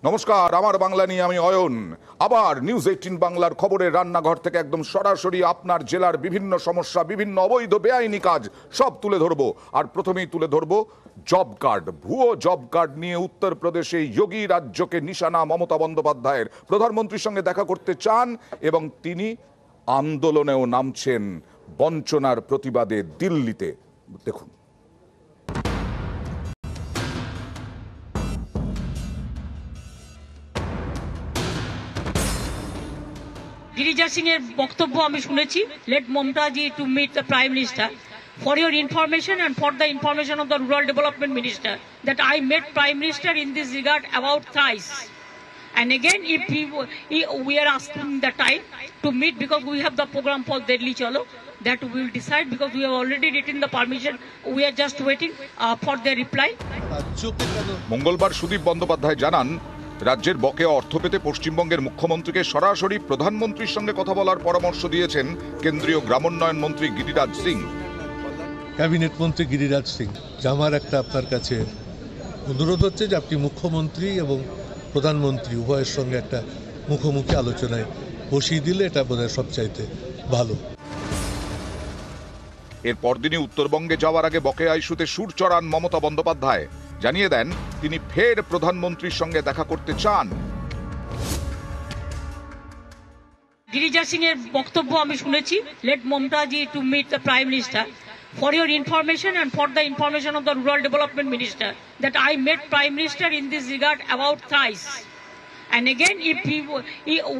নমস্কার, আমার বাংলা নিয়ে আমি অয়ন। আবার নিউজ 18 বাংলার খবরের রান্নাঘর থেকে একদম সরাসরি আপনার জেলার বিভিন্ন সমস্যা, বিভিন্ন অবৈধ বেআইনি কাজ সব তুলে ধরবো। আর প্রথমেই তুলে ধরবো জব কার্ড, ভুয়ো জব কার্ড নিয়ে উত্তরপ্রদেশে যোগী রাজ্যকে নিশানা মমতা বন্দ্যোপাধ্যায়ের। প্রধানমন্ত্রীর সঙ্গে দেখা করতে চান এবং তিনি আন্দোলনেও নামছেন বঞ্চনার প্রতিবাদে দিল্লিতে। দেখুন। गिरिजा सिंह বক্তব্য আমি শুনেছি। Let Mamataji to meet the prime minister for your information and for the information of the rural development minister that I met prime minister in this regard about thrice, and again if we are asking the time to meet because we have the program for Delhi Chalo that we will decide because we have already written the permission. We are just waiting for their reply. মঙ্গলবার সুদীপ বন্দ্যোপাধ্যায় জানান, রাজ্যের বকেয়া অর্থ পেতে পশ্চিমবঙ্গের মুখ্যমন্ত্রীকে সরাসরি প্রধানমন্ত্রীর সঙ্গে কথা বলার পরামর্শ দিয়েছেন কেন্দ্রীয় গ্রামোন্নয়ন মন্ত্রী গিরিরাজ সিং। ক্যাবিনেট মন্ত্রী গিরিরাজ সিং, আমার একটা আপনার কাছে অনুরোধ হচ্ছে যে আপনি মুখ্যমন্ত্রী এবং প্রধানমন্ত্রী উভয়ের সঙ্গে একটা মুখোমুখি আলোচনায় বসিয়ে দিলে এটা বোধহয় সবচাইতে ভালো। এর পরদিনই উত্তরবঙ্গে যাওয়ার আগে বকেয়া ইস্যুতে সুর চড়ান মমতা বন্দ্যোপাধ্যায়। জানিয়ে দেন তিনি ফের প্রধানমন্ত্রীর সঙ্গে দেখা করতে চান। गिरिजा सिंह বক্তব্য আমি শুনেছি। Let Mamataji to meet the prime minister for your information and for the information of the rural development minister that I met prime minister in this regard about thrice, and again if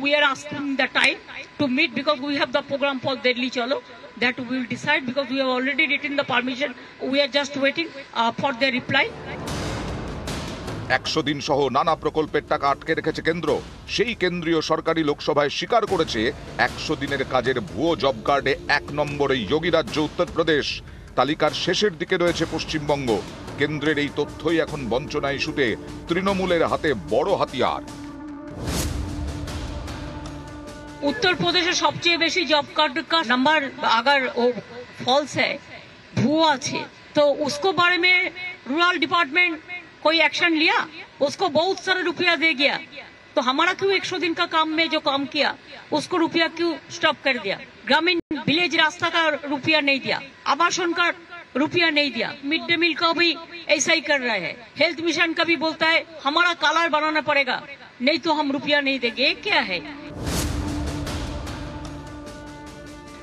we are asking the time to meet because we have the program for Delhi Chalo that we will decide because we have already written the permission. We are just waiting for their reply. 100 দিন সহ নানা প্রকল্পের টাকা আটকে রেখেছে কেন্দ্র। সেই কেন্দ্রীয় সরকারি লোকসভায় স্বীকার করেছে 100 দিনের কাজের ভুয়ো জব কার্ডে 1 নম্বরে যোগী রাজ্য উত্তরপ্রদেশ। তালিকার শেষের দিকে রয়েছে পশ্চিমবঙ্গ। কেন্দ্রের এই তথ্যই এখন বঞ্চনা ইস্যুতে তৃণমূলের হাতে বড় হাতিয়ার। उत्तर प्रदेश सबसे बेसी जॉब कार्ड का नंबर अगर वो फॉल्स है, भुआ है, तो उसको बारे में रूरल डिपार्टमेंट कोई एक्शन लिया? उसको बहुत सारा रुपया दे गया, तो हमारा क्यों 100 दिन का काम में जो काम किया उसको रुपया क्यों स्टॉप कर दिया? ग्रामीण विलेज रास्ता का रुपया नहीं दिया, आवासन का रुपया नहीं दिया, मिड डे मील का भी ऐसा ही कर रहा है। हेल्थ मिशन का भी बोलता है हमारा कालर बनाना पड़ेगा, नहीं तो हम रुपया नहीं देंगे। क्या है?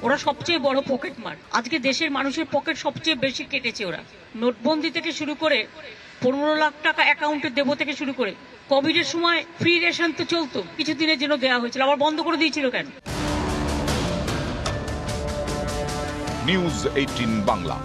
ওরা সবচেয়ে বড় পকেট মার। আজকে দেশের মানুষের পকেট সবচেয়ে বেশি কেটেছে ওরা। নোটবন্দি থেকে শুরু করে 15 লাখ টাকা অ্যাকাউন্টে দেবো থেকে শুরু করে কোভিডের সময় ফ্রি রেশন তো চলতো, কিছুদিনের জন্য দেওয়া হয়েছিল, আবার বন্ধ করে দিয়েছিল কেন? নিউজ 18 বাংলা।